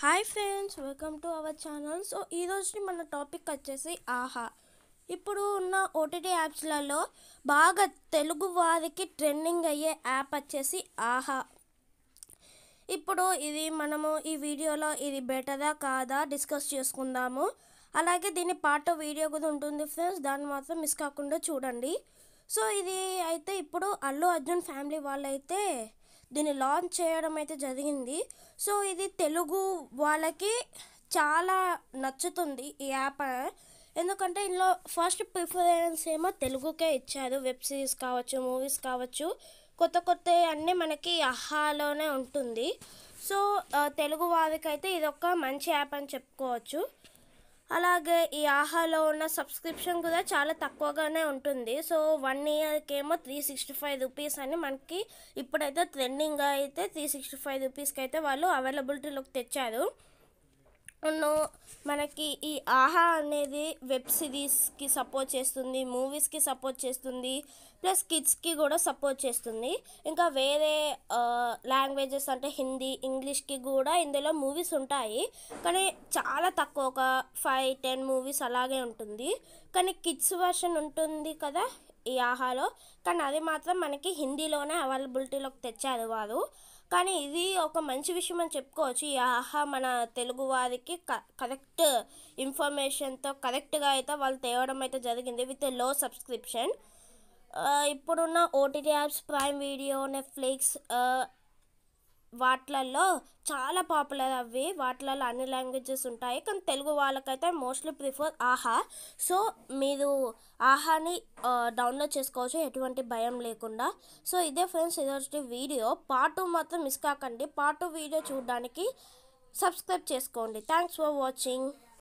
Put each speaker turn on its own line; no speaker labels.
Hi friends, welcome to our channel. So ఈరోజు మన topic వచ్చేసి ఆహా. ఇప్పుడు ఉన్న ఓటీటీ యాప్స్లలో బాగా తెలుగు వారికి ట్రెండింగ్ అయ్యే యాప్ వచ్చేసి ఆహా. ఇప్పుడు ఇది మనము ఈ వీడియోలో ఇది బెటరా కాదా డిస్కస్ చేసుకుందాము. అలాగే దీని పార్ట్ వీడియో కూడా ఉంటుంది ఫ్రెండ్స్, దాన్ని మాత్రం మిస్ కాకుండా చూడండి. సో ఇది అయితే ఇప్పుడు అల్లు అర్జున్ ఫ్యామిలీ వాళ్ళైతే దీన్ని లాంచ్ చేయడం అయితే జరిగింది. సో ఇది తెలుగు వాళ్ళకి చాలా నచ్చుతుంది ఈ యాప్. ఎందుకంటే ఇందులో ఫస్ట్ ప్రిఫరెన్స్ ఏమో తెలుగుకే ఇచ్చారు. వెబ్ సిరీస్ కావచ్చు, మూవీస్ కావచ్చు, కొత్త కొత్త అన్నీ మనకి ఆహాలోనే ఉంటుంది. సో తెలుగు వారికి అయితే ఇది ఒక మంచి యాప్ అని చెప్పుకోవచ్చు. అలాగే ఈ ఆహాలో ఉన్న సబ్స్క్రిప్షన్ కూడా చాలా తక్కువగానే ఉంటుంది. సో 1 ఇయర్కి ఏమో 365 రూపీస్ అని మనకి ఇప్పుడైతే ట్రెండింగ్గా అయితే 365 రూపీస్కి అయితే వాళ్ళు అవైలబిలిటీలోకి తెచ్చారు. మనకి ఈ ఆహా అనేది వెబ్ సిరీస్కి సపోర్ట్ చేస్తుంది, మూవీస్కి సపోర్ట్ చేస్తుంది, ప్లస్ కిడ్స్కి కూడా సపోర్ట్ చేస్తుంది. ఇంకా వేరే లాంగ్వేజెస్ అంటే హిందీ, ఇంగ్లీష్కి కూడా ఇందులో మూవీస్ ఉంటాయి. కానీ చాలా తక్కువ, ఒక 5-10 మూవీస్ అలాగే ఉంటుంది. కానీ కిడ్స్ వర్షన్ ఉంటుంది కదా ఈ ఆహాలో, కానీ అది మాత్రం మనకి హిందీలోనే అవైలబిలిటీలోకి తెచ్చారు వారు. కానీ ఇది ఒక మంచి విషయం అని చెప్పుకోవచ్చు. ఈ ఆహా మన తెలుగు వారికి కరెక్ట్ ఇన్ఫర్మేషన్తో కరెక్ట్గా అయితే వాళ్ళు తేవడం అయితే జరిగింది విత్ లో సబ్స్క్రిప్షన్. ఇప్పుడున్న OTT apps prime video, netflix వాటిలలో చాలా పాపులర్ అవి. వాటిలలో అన్ని లాంగ్వేజెస్ ఉంటాయి, కానీ తెలుగు వాళ్ళకైతే మోస్ట్లీ ప్రిఫర్ ఆహా. సో మీరు ఆహాని డౌన్లోడ్ చేసుకోవచ్చు ఎటువంటి భయం లేకుండా. సో ఇదే ఫ్రెండ్స్ ఈరోజు వీడియో. పార్ట్ 2 మాత్రం మిస్ కాకండి. పార్ట్ 2 వీడియో చూడడానికి సబ్స్క్రైబ్ చేసుకోండి. Thanks for watching.